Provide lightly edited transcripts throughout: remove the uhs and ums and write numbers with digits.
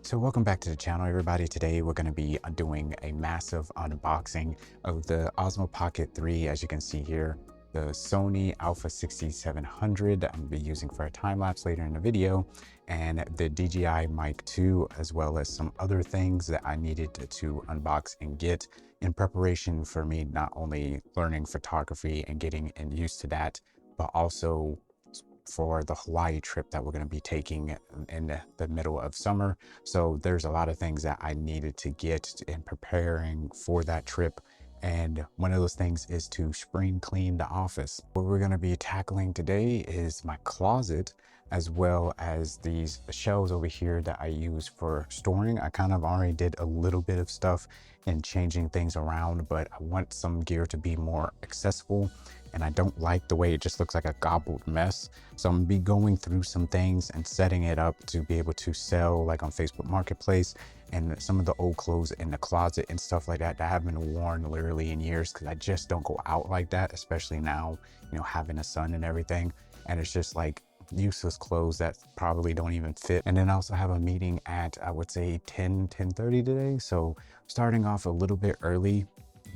So welcome back to the channel, everybody. Today we're going to be doing a massive unboxing of the Osmo Pocket 3. As you can see here, the Sony a6700 I'm going to be using for a time lapse later in the video, and the DJI Mic 2, as well as some other things that I needed to unbox and get in preparation for me not only learning photography and getting used to that, but also for the Hawaii trip that we're going to be taking in the middle of summer. So there's a lot of things that I needed to get in preparing for that trip. And one of those things is to spring clean the office. What we're going to be tackling today is my closet, as well as these shelves over here that I use for storing. I kind of already did a little bit of stuff in changing things around, but I want some gear to be more accessible, and I don't like the way it just looks like a gobbled mess. So I'm gonna be going through some things and setting it up to be able to sell, like on Facebook Marketplace, and some of the old clothes in the closet and stuff like that that haven't been worn literally in years, because I just don't go out like that, especially now, you know, having a son and everything. And it's just like useless clothes that probably don't even fit. And then I also have a meeting at, I would say 10:30 today. So starting off a little bit early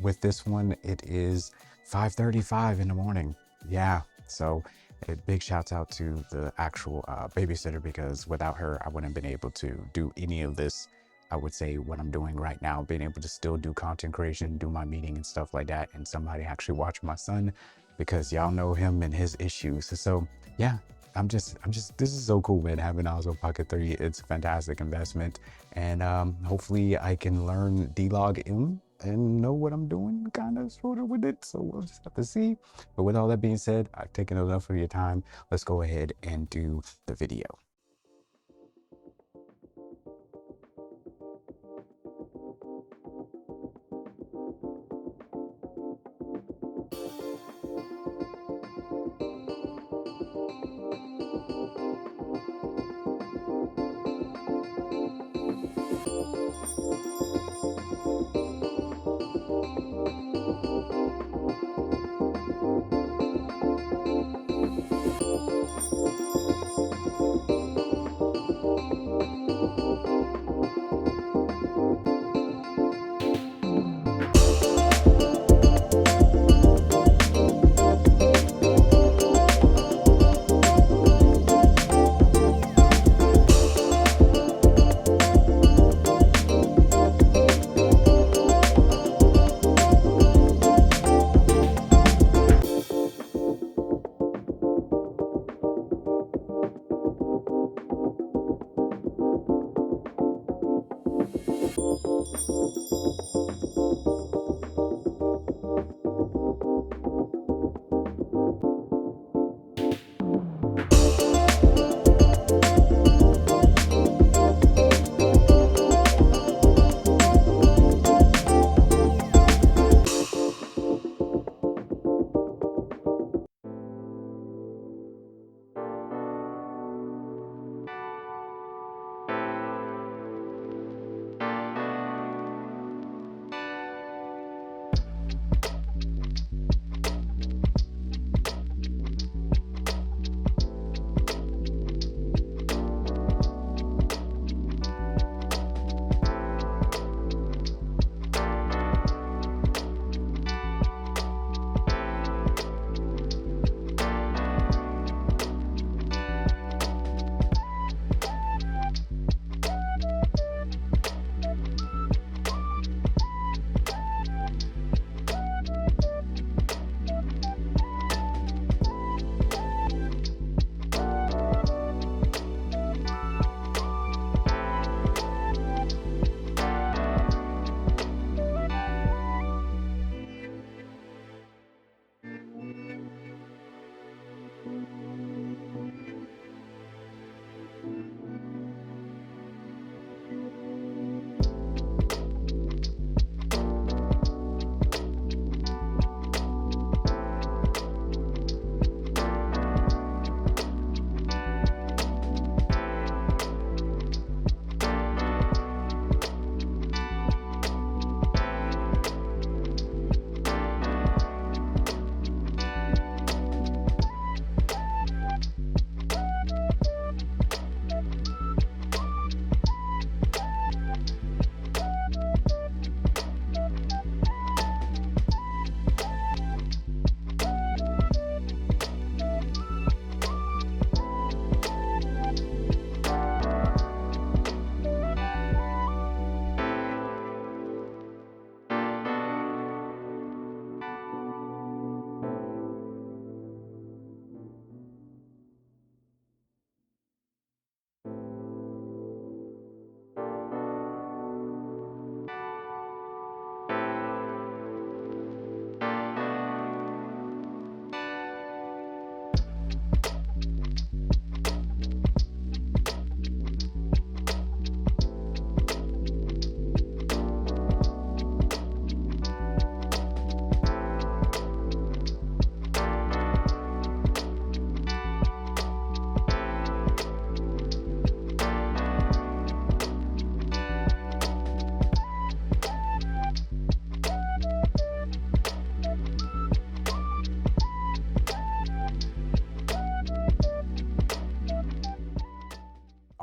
with this one. It is 5:35 in the morning. Yeah, so a big shouts out to the actual babysitter, because without her I wouldn't have been able to do any of this. I would say what I'm doing right now, being able to still do content creation, do my meeting and stuff like that, and somebody actually watch my son, because y'all know him and his issues. So yeah, I'm just this is so cool, man. Having Osmo Pocket 3, it's a fantastic investment, and hopefully I can learn D-Log M and know what I'm doing kind of sort of with it. So we'll just have to see. But with all that being said, I've taken enough of your time. Let's go ahead and do the video.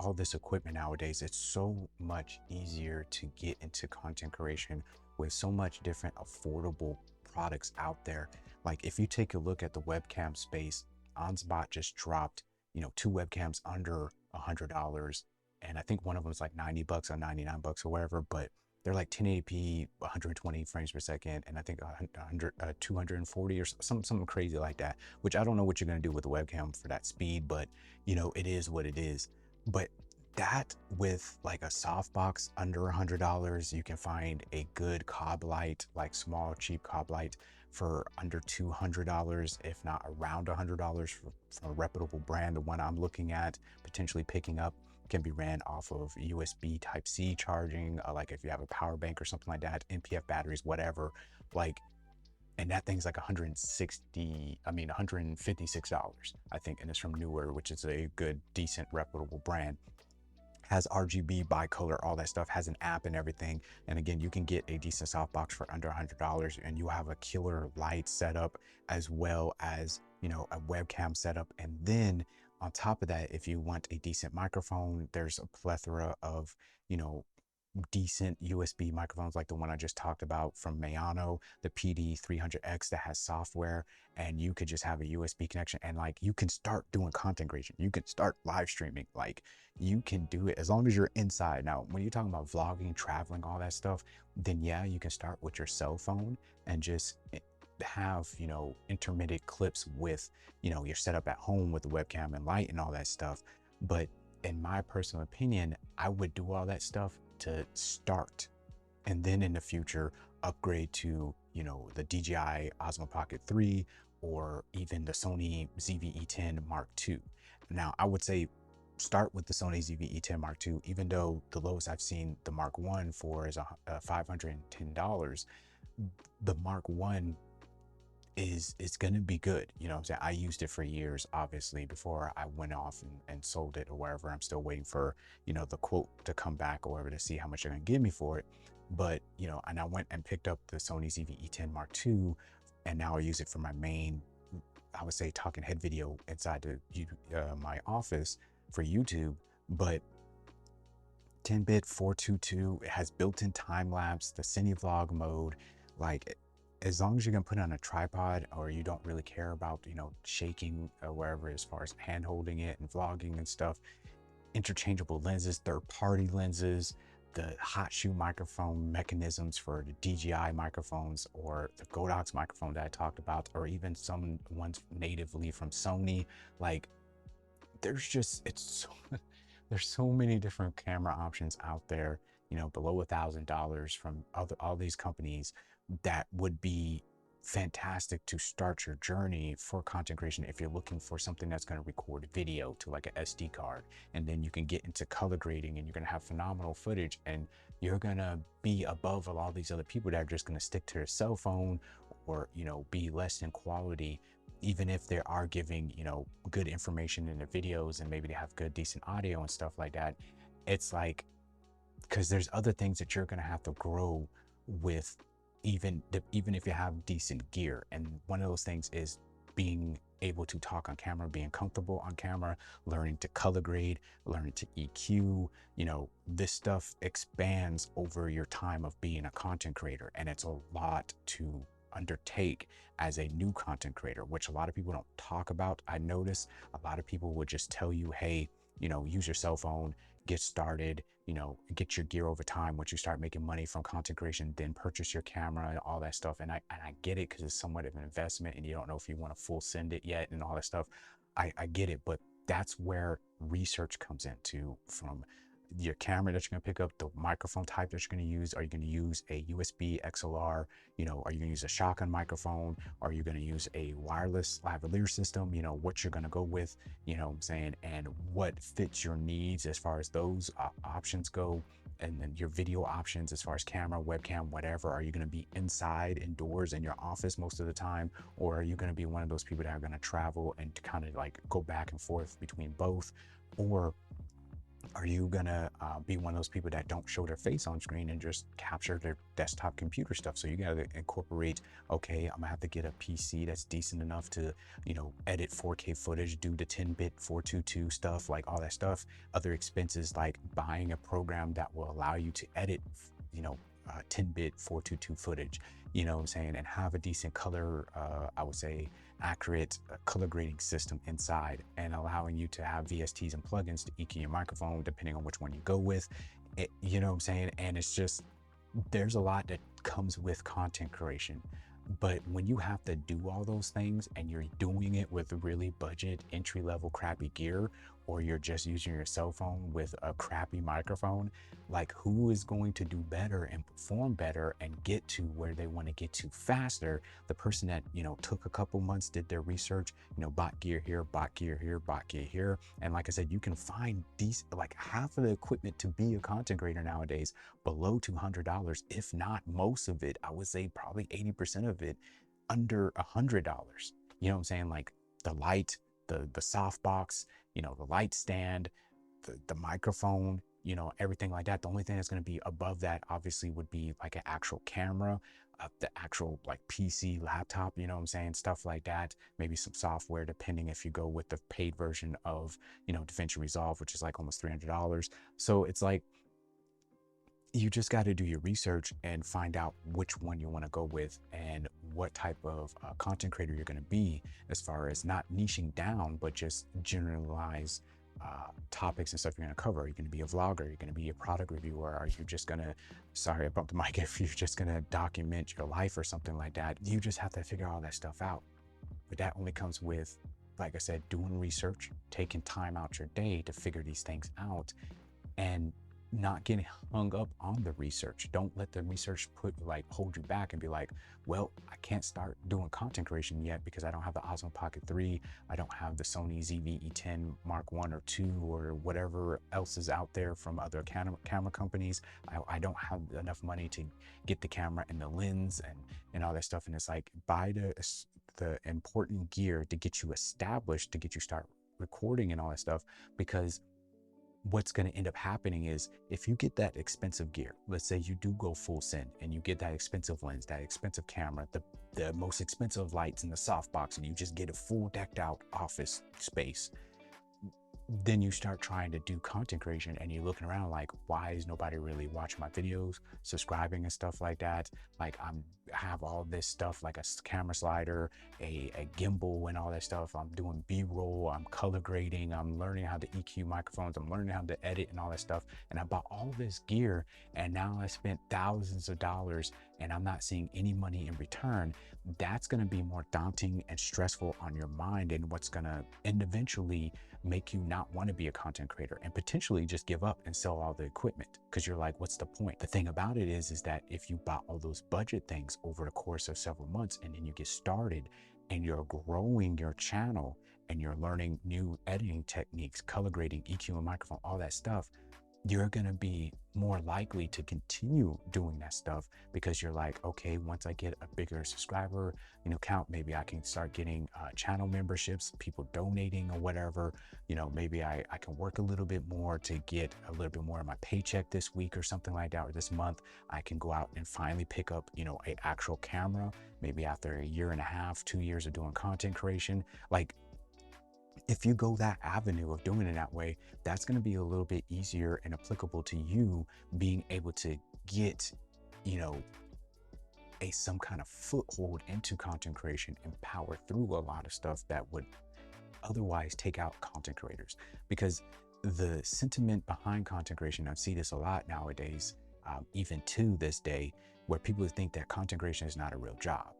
all this equipment nowadays, it's so much easier to get into content creation with so much different affordable products out there. Like if you take a look at the webcam space, Onsbot just dropped, you know, 2 webcams under $100, and I think one of them is like 90 bucks or 99 bucks or whatever, but they're like 1080p, 120 frames per second, and I think 240 or something crazy like that, which I don't know what you're going to do with the webcam for that speed, but you know, it is what it is. But that with like a softbox under $100, you can find a good cob light, like small cheap cob light, for under $200, if not around $100, from a reputable brand. The one I'm looking at potentially picking up can be ran off of USB Type-C charging, like if you have a power bank or something like that, NPF batteries, whatever, like, and that thing's like $156, I think, and it's from Newer, which is a good, decent, reputable brand. Has RGB, bicolor, all that stuff, has an app and everything. And again, you can get a decent softbox for under $100, and you have a killer light setup as well as, you know, a webcam setup. And then on top of that, if you want a decent microphone, there's a plethora of, you know, decent USB microphones like the one I just talked about from Mayano, the PD300X, that has software, and you could just have a USB connection, and like you can start doing content creation, you can start live streaming, like you can do it as long as you're inside. Now when you're talking about vlogging, traveling, all that stuff, then yeah, you can start with your cell phone and just have, you know, intermittent clips with, you know, your setup at home with the webcam and light and all that stuff. But in my personal opinion, I would do all that stuff to start, and then in the future upgrade to, you know, the DJI Osmo Pocket 3 or even the Sony ZV-E10 Mark II. Now I would say start with the Sony ZV-E10 Mark II, even though the lowest I've seen the Mark I for is $510. The Mark I is going to be good, you know what I'm saying? I used it for years, obviously, before I went off and sold it or wherever. I'm still waiting for, you know, the quote to come back or whatever to see how much they're gonna give me for it. But you know, and I went and picked up the Sony ZV-E10 Mark II, and now I use it for my main, I would say, talking head video inside my office for YouTube. But 10-bit 422, it has built-in time lapse, the cine vlog mode, like, as long as you can put it on a tripod, or you don't really care about, you know, shaking or wherever as far as hand holding it and vlogging and stuff. Interchangeable lenses, third-party lenses, the hot shoe microphone mechanisms for the DJI microphones or the Godox microphone that I talked about, or even some ones natively from Sony. Like, there's just, there's so many different camera options out there, you know, below $1,000 from all these companies that would be fantastic to start your journey for content creation if you're looking for something that's going to record video to like an SD card, and then you can get into color grading and you're going to have phenomenal footage, and you're going to be above all these other people that are just going to stick to their cell phone, or, you know, be less in quality, even if they are giving, you know, good information in their videos and maybe they have good decent audio and stuff like that. It's like, because there's other things that you're going to have to grow with, even if you have decent gear. And one of those things is being able to talk on camera, being comfortable on camera, learning to color grade, learning to EQ. You know, this stuff expands over your time of being a content creator, and it's a lot to undertake as a new content creator, which a lot of people don't talk about. I notice a lot of people would just tell you, hey, you know, use your cell phone, get started, you know, get your gear over time. Once you start making money from content creation, then purchase your camera and all that stuff. And I get it, because it's somewhat of an investment and you don't know if you want to full send it yet and all that stuff. I get it, but that's where research comes into, from your camera that you're going to pick up, the microphone type that you're going to use. Are you going to use a USB XLR? You know, are you going to use a shotgun microphone? Are you going to use a wireless lavalier system? You know, what you're going to go with, you know what I'm saying, and what fits your needs as far as those options go. And then your video options as far as camera, webcam, whatever. Are you going to be inside, indoors, in your office most of the time? Or are you going to be one of those people that are going to travel and kind of like go back and forth between both? Or Are you gonna be one of those people that don't show their face on screen and just capture their desktop computer stuff? So you gotta incorporate, okay, I'm gonna have to get a PC that's decent enough to, you know, edit 4K footage, do the 10-bit 422 stuff, like all that stuff. Other expenses like buying a program that will allow you to edit, you know, 10-bit 422 footage, you know what I'm saying, and have a decent color, I would say accurate color grading system inside, and allowing you to have VSTs and plugins to EQ your microphone depending on which one you go with. You know what I'm saying? And it's just, there's a lot that comes with content creation. But when you have to do all those things and you're doing it with really budget entry level crappy gear, or you're just using your cell phone with a crappy microphone, like who is going to do better and perform better and get to where they want to get to faster? The person that, you know, took a couple months, did their research, you know, bought gear here, bought gear here, bought gear here. And like I said, you can find these, like half of the equipment to be a content creator nowadays below $200, if not most of it. I would say probably 80% of it under $100. You know what I'm saying? Like the light, the softbox, you know, the light stand, the microphone, you know, everything like that. The only thing that's going to be above that obviously would be like an actual camera, the actual like PC, laptop, you know what I'm saying? Stuff like that. Maybe some software, depending if you go with the paid version of, you know, DaVinci Resolve, which is like almost $300. So it's like, you just got to do your research and find out which one you want to go with and what type of content creator you're going to be, as far as not niching down, but just generalize topics and stuff you're going to cover. Are you going to be a vlogger? Are you going to be a product reviewer? Are you just going to, sorry, I bumped the mic, if you're just going to document your life or something like that? You just have to figure all that stuff out. But that only comes with, like I said, doing research, taking time out your day to figure these things out, and not getting hung up on the research. Don't let the research hold you back and be like, well, I can't start doing content creation yet because I don't have the Osmo Pocket 3, I don't have the Sony ZV-E10 Mark 1 or 2 or whatever else is out there from other camera companies. I don't have enough money to get the camera and the lens and all that stuff. And it's like, buy the important gear to get you established, to get you start recording and all that stuff. Because what's going to end up happening is, if you get that expensive gear, let's say you do go full send and you get that expensive lens, that expensive camera, the most expensive lights and the softbox, and you just get a full decked out office space, then you start trying to do content creation and you're looking around like, why is nobody really watching my videos, subscribing and stuff like that? Like I have all this stuff, like a camera slider, a gimbal and all that stuff. I'm doing B-roll, I'm color grading, I'm learning how to EQ microphones, I'm learning how to edit and all that stuff. And I bought all this gear and now I spent thousands of dollars and I'm not seeing any money in return. That's going to be more daunting and stressful on your mind, and what's going to end eventually make you not want to be a content creator and potentially just give up and sell all the equipment, because you're like, what's the point? The thing about it is that if you bought all those budget things over the course of several months, and then you get started and you're growing your channel and you're learning new editing techniques, color grading, EQ and microphone, all that stuff, you're going to be more likely to continue doing that stuff, because you're like, okay, once I get a bigger subscriber, you know, count, maybe I can start getting channel memberships, people donating or whatever, you know, maybe I can work a little bit more to get a little bit more of my paycheck this week or something like that, or this month. I can go out and finally pick up, you know, an actual camera, maybe after a year and a half, 2 years of doing content creation. Like, if you go that avenue of doing it that way, that's going to be a little bit easier and applicable to you being able to get, you know, some kind of foothold into content creation and power through a lot of stuff that would otherwise take out content creators. Because the sentiment behind content creation, I see this a lot nowadays, even to this day, where people think that content creation is not a real job.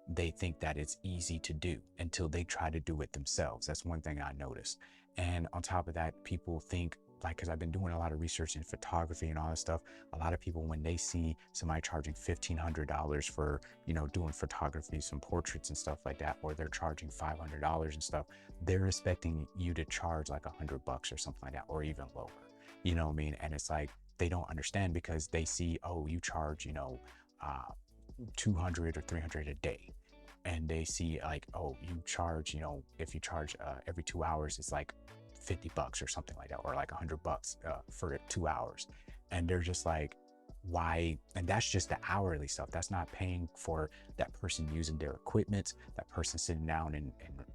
They think that it's easy to do until they try to do it themselves. That's one thing I noticed. And on top of that, people think, like, because I've been doing a lot of research in photography and all that stuff, a lot of people, when they see somebody charging $1,500 for, you know, doing photography, some portraits and stuff like that, or they're charging $500 and stuff, they're expecting you to charge like $100 or something like that, or even lower, you know what I mean? And it's like, they don't understand, because they see, oh, you charge, you know, 200 or 300 a day. And they see like, oh, you charge, you know, if you charge every 2 hours, it's like 50 bucks or something like that, or like $100 for 2 hours. And they're just like, why? And that's just the hourly stuff. That's not paying for that person using their equipment, that person sitting down and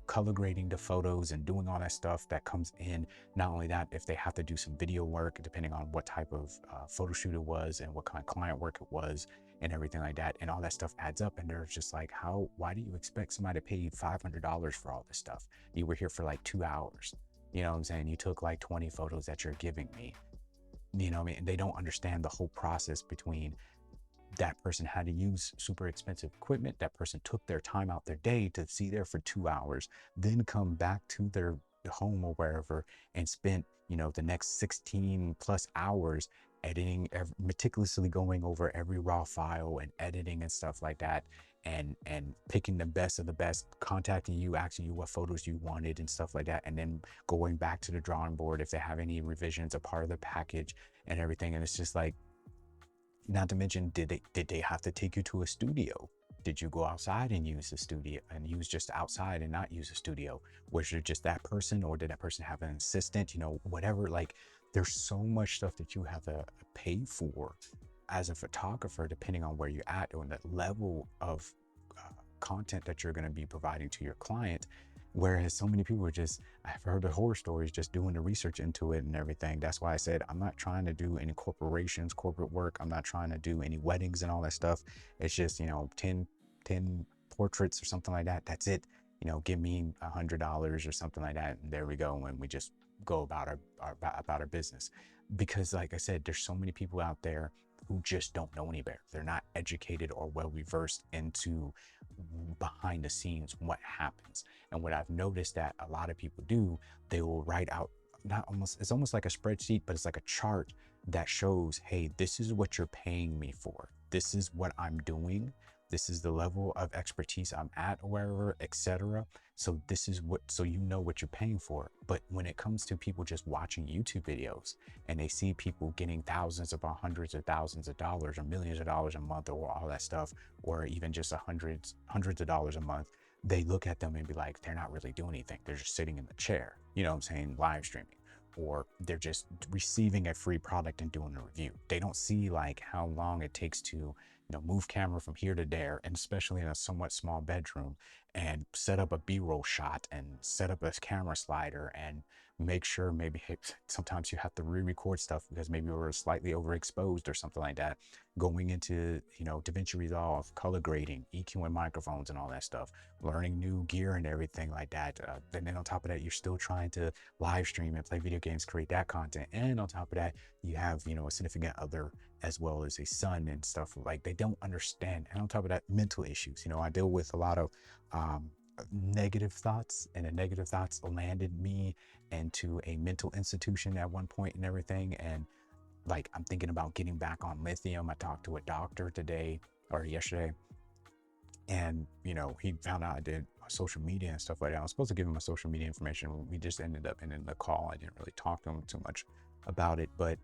color grading the photos and doing all that stuff that comes in. Not only that, if they have to do some video work, depending on what type of photo shoot it was and what kind of client work it was and everything like that, and all that stuff adds up. And they're just like, why do you expect somebody to pay you $500 for all this stuff? You were here for like 2 hours. You know what I'm saying? You took like 20 photos that you're giving me. You know what I mean? They don't understand the whole process between that person had to use super expensive equipment. That person took their time out their day to see there for 2 hours, then come back to their home or wherever and spent, you know, the next 16 plus hours editing, meticulously going over every raw file and editing and stuff like that, and picking the best of the best, contacting you, asking you what photos you wanted and stuff like that, and then going back to the drawing board if they have any revisions, a part of the package and everything. And it's just like, not to mention, did they have to take you to a studio? Did you go outside and use the studio and use just outside and not use a studio? Was it just that person, or did that person have an assistant? You know, whatever. Like, there's so much stuff that you have to pay for as a photographer, depending on where you're at or the level of content that you're going to be providing to your client. Whereas so many people are just, I've heard the horror stories, just doing the research into it and everything. That's why I said, I'm not trying to do any corporations, corporate work. I'm not trying to do any weddings and all that stuff. It's just, you know, 10 portraits or something like that. That's it. You know, give me $100 or something like that. And there we go. And we just go about our business. Because like I said, there's so many people out there who just don't know any better. They're not educated or well reversed into behind the scenes what happens. And what I've noticed that a lot of people do, they will write out, it's almost like a spreadsheet, but it's like a chart that shows, hey, this is what you're paying me for. This is what I'm doing. This is the level of expertise I'm at, or wherever, etc. So this is what, so you know what you're paying for. But when it comes to people just watching YouTube videos and they see people getting thousands upon hundreds of thousands of dollars or millions of dollars a month or all that stuff, or even just hundreds of dollars a month, they look at them and be like, they're not really doing anything. They're just sitting in the chair, you know what I'm saying, live streaming, or they're just receiving a free product and doing a review. They don't see like how long it takes to, you know, move camera from here to there, and especially in a somewhat small bedroom, and set up a B-roll shot and set up a camera slider and make sure maybe, hey, sometimes you have to re-record stuff because maybe we're slightly overexposed or something like that. Going into, you know, DaVinci Resolve, color grading, EQing microphones and all that stuff, learning new gear and everything like that. And then on top of that, you're still trying to live stream and play video games, create that content. And on top of that, you have, you know, a significant other as well as a son and stuff. Like, they don't understand. And on top of that, mental issues. You know, I deal with a lot of negative thoughts, and the negative thoughts landed me into a mental institution at one point and everything. And like, I'm thinking about getting back on lithium. I talked to a doctor today or yesterday, and you know, he found out I did social media and stuff like that. I was supposed to give him my social media information. We just ended up ending the call. I didn't really talk to him too much about it, but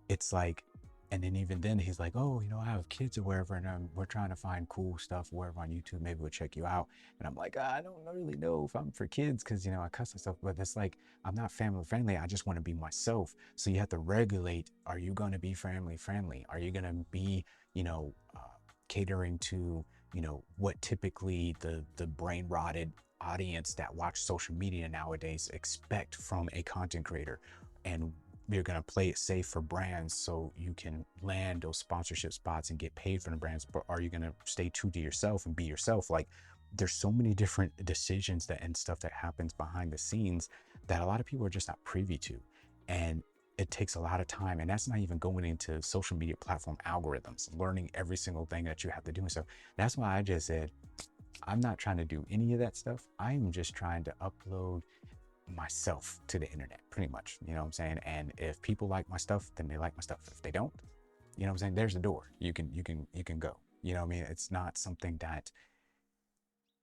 it's like, and then even then he's like, oh, you know, I have kids or wherever, and we're trying to find cool stuff wherever on YouTube. Maybe we'll check you out. And I'm like, I don't really know if I'm for kids, because, you know, I cuss and stuff, but it's like, I'm not family friendly. I just want to be myself. So you have to regulate. Are you going to be family friendly? Are you going to be, you know, catering to, you know, what typically the brain rotted audience that watch social media nowadays expect from a content creator? And you're going to play it safe for brands so you can land those sponsorship spots and get paid from the brands. But are you going to stay true to yourself and be yourself? Like, there's so many different decisions that and stuff that happens behind the scenes that a lot of people are just not privy to. And it takes a lot of time. And that's not even going into social media platform algorithms, learning every single thing that you have to do. And so that's why I just said, I'm not trying to do any of that stuff. I'm just trying to upload myself to the internet, pretty much, you know what I'm saying? And if people like my stuff, then they like my stuff. If they don't, you know what I'm saying, there's the door. You can go, you know what I mean? It's not something that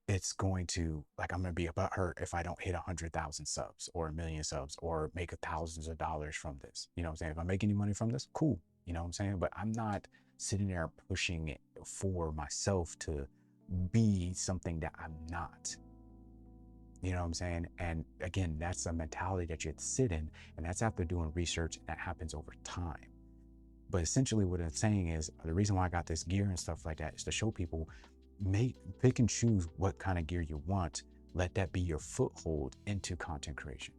it's going to, like, I'm gonna be about hurt if I don't hit 100,000 subs or 1,000,000 subs or make thousands of dollars from this. You know what I'm saying? If I make any money from this, cool, you know what I'm saying? But I'm not sitting there pushing it for myself to be something that I'm not. You know what I'm saying? And again, that's a mentality that you have to sit in, and that's after doing research, and that happens over time. But essentially what it's saying is the reason why I got this gear and stuff like that is to show people, pick and choose what kind of gear you want. Let that be your foothold into content creation.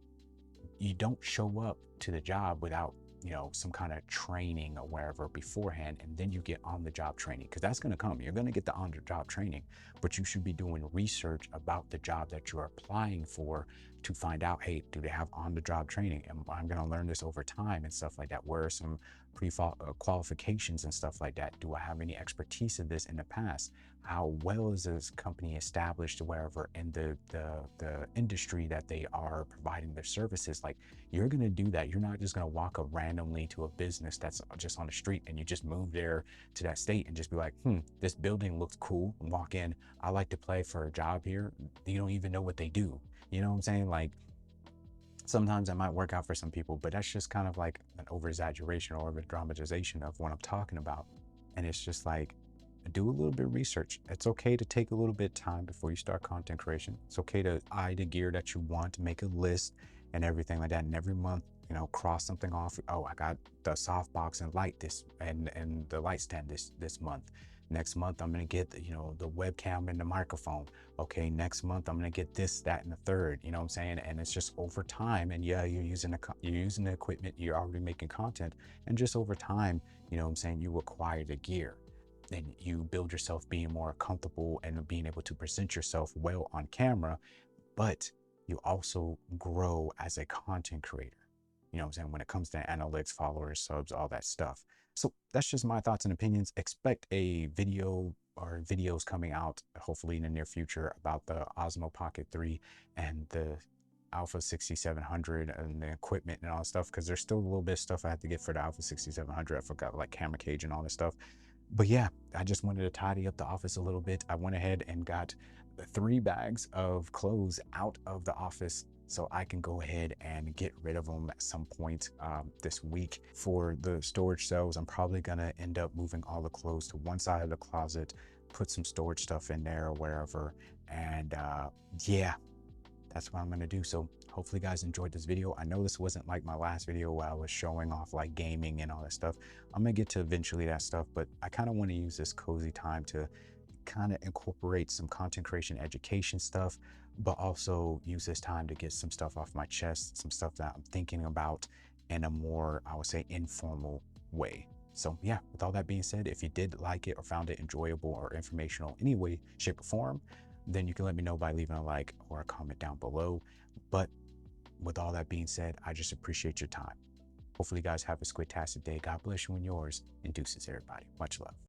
You don't show up to the job without, some kind of training or wherever beforehand, and then you get on the job training, because that's going to come. You're going to get the on the job training, but you should be doing research about the job that you're applying for to find out, hey, do they have on the job training? And I'm going to learn this over time and stuff like that. Where are some qualifications and stuff like that? Do I have any expertise in this in the past? How well is this company established wherever in the industry that they are providing their services? Like, you're going to do that. You're not just going to walk up randomly to a business that's just on the street and you just move there to that state and just be like, this building looks cool, and walk in. I like to play for a job here. You don't even know what they do. You know what I'm saying? Like, sometimes that might work out for some people, but that's just kind of like an over exaggeration or a dramatization of what I'm talking about. And it's just like, do a little bit of research. It's okay to take a little bit of time before you start content creation. It's okay to eye the gear that you want, make a list and everything like that. And every month, cross something off. Oh, I got the softbox and light this and the light stand this month. Next month, I'm gonna get the webcam and the microphone. Okay, next month I'm gonna get this, that, and the third. You know what I'm saying? And it's just over time. And yeah, you're using the equipment. You're already making content, and just over time, you know what I'm saying, you acquire the gear, and you build yourself being more comfortable and being able to present yourself well on camera. But you also grow as a content creator. You know what I'm saying? When it comes to analytics, followers, subs, all that stuff. So that's just my thoughts and opinions. Expect a video or videos coming out hopefully in the near future about the Osmo Pocket 3 and the Alpha 6700 and the equipment and all that stuff, because there's still a little bit of stuff I have to get for the Alpha 6700. I forgot, like camera cage and all this stuff. But yeah, I just wanted to tidy up the office a little bit. I went ahead and got 3 bags of clothes out of the office so I can go ahead and get rid of them at some point this week. For the storage cells, I'm probably gonna end up moving all the clothes to one side of the closet, put some storage stuff in there or wherever, and yeah, that's what I'm gonna do. So hopefully you guys enjoyed this video. I know this wasn't like my last video where I was showing off like gaming and all that stuff. I'm gonna get to eventually that stuff, but I kind of want to use this cozy time to kind of incorporate some content creation education stuff, but also use this time to get some stuff off my chest, some stuff that I'm thinking about in a more, I would say, informal way. So yeah, with all that being said, if you did like it or found it enjoyable or informational in any way, shape, or form, then you can let me know by leaving a like or a comment down below. But with all that being said, I just appreciate your time. Hopefully you guys have a squid-tastic day. God bless you and yours, and deuces everybody. Much love.